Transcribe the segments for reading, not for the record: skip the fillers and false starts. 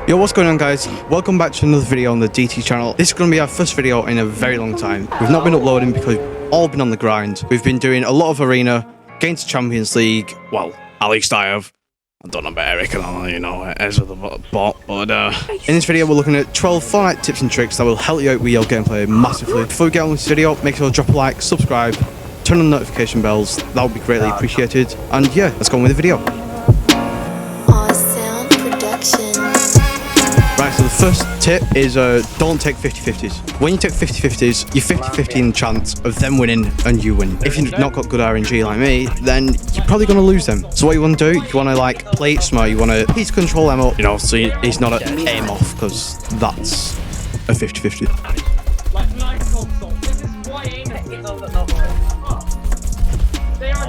Yo, what's going on, guys? Welcome back to another video on the DT channel. This is going to be our first video in a very long time. We've not been uploading because we've all been on the grind. We've been doing a lot of arena, getting to Champions League. Well, at least I have. I don't know about Eric and all, you know, Ezra the bot. But in this video, we're looking at 12 Fortnite tips and tricks that will help you out with your gameplay massively. Before we get on with this video, make sure to drop a like, subscribe, turn on notification bells. That would be greatly appreciated. And yeah, let's go on with the video. Right, so the first tip is don't take 50-50s. When you take 50-50s, you're 50-50 chance of them winning and you win. If you've not got good RNG like me, then you're probably going to lose them. So what you want to do, you want to like play it smart, you want to piece control them up, you know, so it's not an aim off, because that's a 50-50.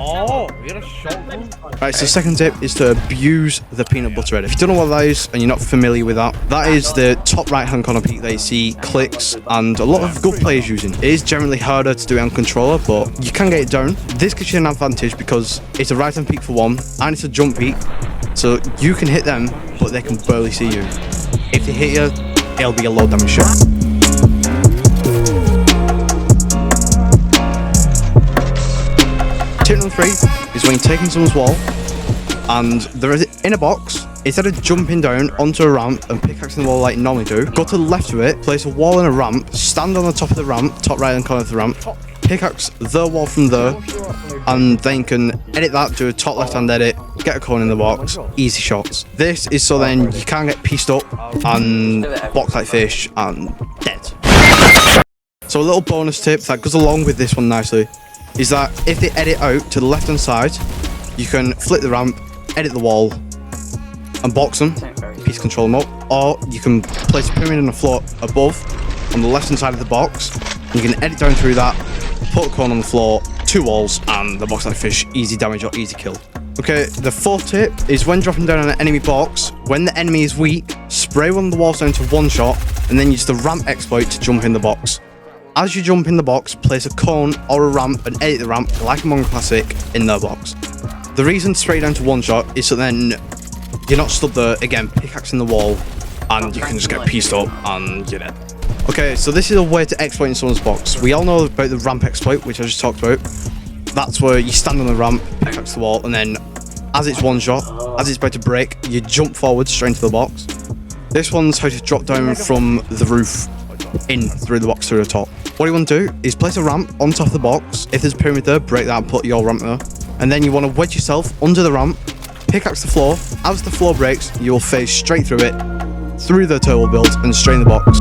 Oh, we got a shotgun. Right, so the second tip is to abuse the peanut butter edit. If you don't know what that is and you're not familiar with that, that is the top right hand corner peak that you see clicks and a lot of good players using. It is generally harder to do it on controller, but you can get it down. This gives you an advantage because it's a right hand peak for one and it's a jump peak, so you can hit them but they can barely see you. If they hit you, it'll be a low damage shot. Tip number 3 is when you're taking someone's wall and they're in a box, instead of jumping down onto a ramp and pickaxing the wall like you normally do, go to the left of it, place a wall and a ramp, stand on the top of the ramp, top right hand corner of the ramp, pickaxe the wall from there, and then you can edit that, do a top left hand edit, get a cone in the box, easy shots. This is so then you can't get pieced up and box like fish and dead. So a little bonus tip that goes along with this one nicely is that if they edit out to the left hand side, you can flip the ramp, edit the wall and box them, piece control them up, or you can place a pyramid on the floor above on the left hand side of the box, and you can edit down through that, put a cone on the floor, 2 walls and the box like fish, easy damage or easy kill. Okay, the fourth tip is when dropping down on an enemy box, when the enemy is weak, spray one of the walls down to one shot and then use the ramp exploit to jump in the box. As you jump in the box, place a cone or a ramp and edit the ramp like a Mongo Classic in their box. The reason to spray down to one shot is so then you're not stood there again pickaxing the wall and you can just get pieced up and you're dead. Okay, so this is a way to exploit in someone's box. We all know about the ramp exploit, which I just talked about. That's where you stand on the ramp, pickaxe the wall, and then as it's one shot, as it's about to break, you jump forward straight into the box. This one's how to drop down from the roof in through the box through the top. What you want to do is place a ramp on top of the box. If there's a pyramid there, break that and put your ramp there. And then you want to wedge yourself under the ramp, pickaxe the floor. As the floor breaks, you will phase straight through it, through the turtle build and straight in the box.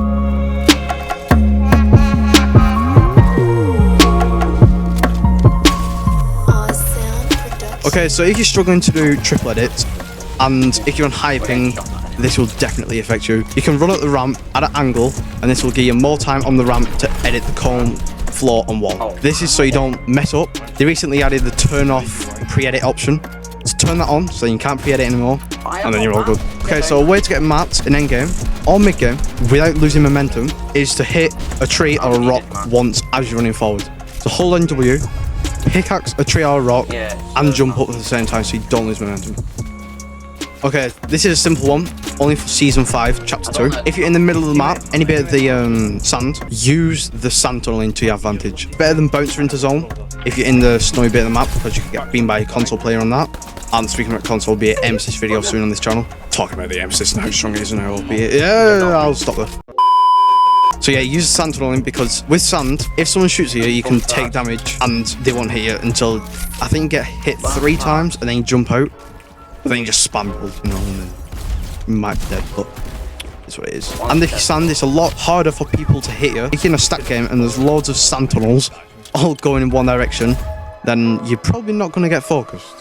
Okay, so if you're struggling to do triple edits, and if you're on high ping, this will definitely affect you. You can run up the ramp at an angle, and this will give you more time on the ramp to edit the cone, floor and wall. This is so you don't mess up. They recently added the turn off pre-edit option. So turn that on so you can't pre-edit anymore, and then you're all good. Okay, so a way to get mapped in endgame or mid-game without losing momentum is to hit a tree or a rock once as you're running forward. So hold on W, pickaxe a tree or a rock, and jump up at the same time so you don't lose momentum. Okay, this is a simple one, only for Season 5, Chapter 2. If you're in the middle of the map, any bit of the sand, use the sand tunneling to your advantage. Better than bouncer into zone if you're in the snowy bit of the map, because you can get beamed by a console player on that. And speaking about console, will be an aim assist video soon on this channel. Talking about the aim assist and how strong it is and how OP it is. Yeah, I'll stop there. So yeah, use sand tunneling because with sand, if someone shoots you, you can take damage and they won't hit you until, I think you get hit 3 times and then you jump out. But then you just spam, you know, and then you might be dead, but it's what it is. And if you sand, it's a lot harder for people to hit you. If you're in a stack game and there's loads of sand tunnels all going in one direction, then you're probably not going to get focused.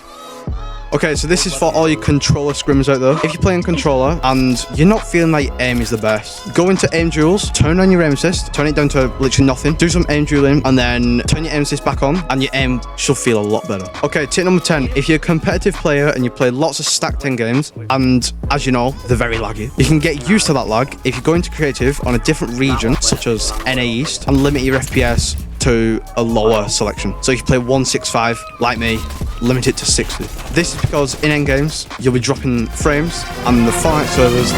Okay, so this is for all your controller scrims out there. If you're playing controller and you're not feeling like aim is the best, go into aim duels, turn on your aim assist, turn it down to literally nothing, do some aim dueling, and then turn your aim assist back on, and your aim should feel a lot better. Okay, tip number 10. If you're a competitive player and you play lots of stacked 10 games, and as you know, they're very laggy, you can get used to that lag if you go into creative on a different region, such as NA East, and limit your FPS to a lower selection. So if you play 165 like me, limit it to 60. This is because in endgames you'll be dropping frames and the Fortnite servers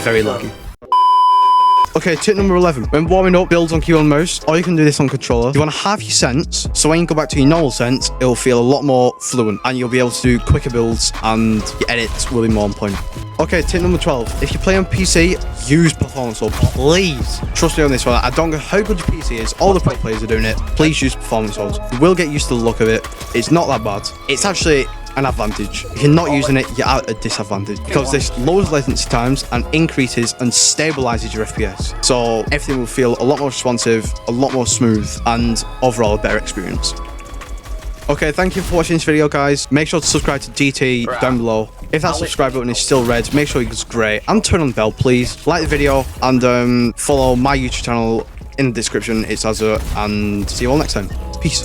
very laggy. Okay, tip number 11. When warming up builds on keyboard and mouse, or you can do this on controller, you want to halve your sense, so when you go back to your normal sense, it will feel a lot more fluent, and you'll be able to do quicker builds, and your edits will be more on point. Okay, tip number 12. If you play on PC, use performance mode, please. Trust me on this one. I don't care how good your PC is, all the pro players are doing it. Please use performance mode. You will get used to the look of it. It's not that bad. It's actually an advantage. If you're not using it, you're at a disadvantage because this lowers latency times and increases and stabilizes your FPS. So everything will feel a lot more responsive, a lot more smooth, and overall a better experience. Okay, thank you for watching this video, guys. Make sure to subscribe to DT down below. If that subscribe button is still red, make sure it's great. And turn on the bell, please. Like the video and follow my YouTube channel in the description. It's AZZA, and see you all next time. Peace.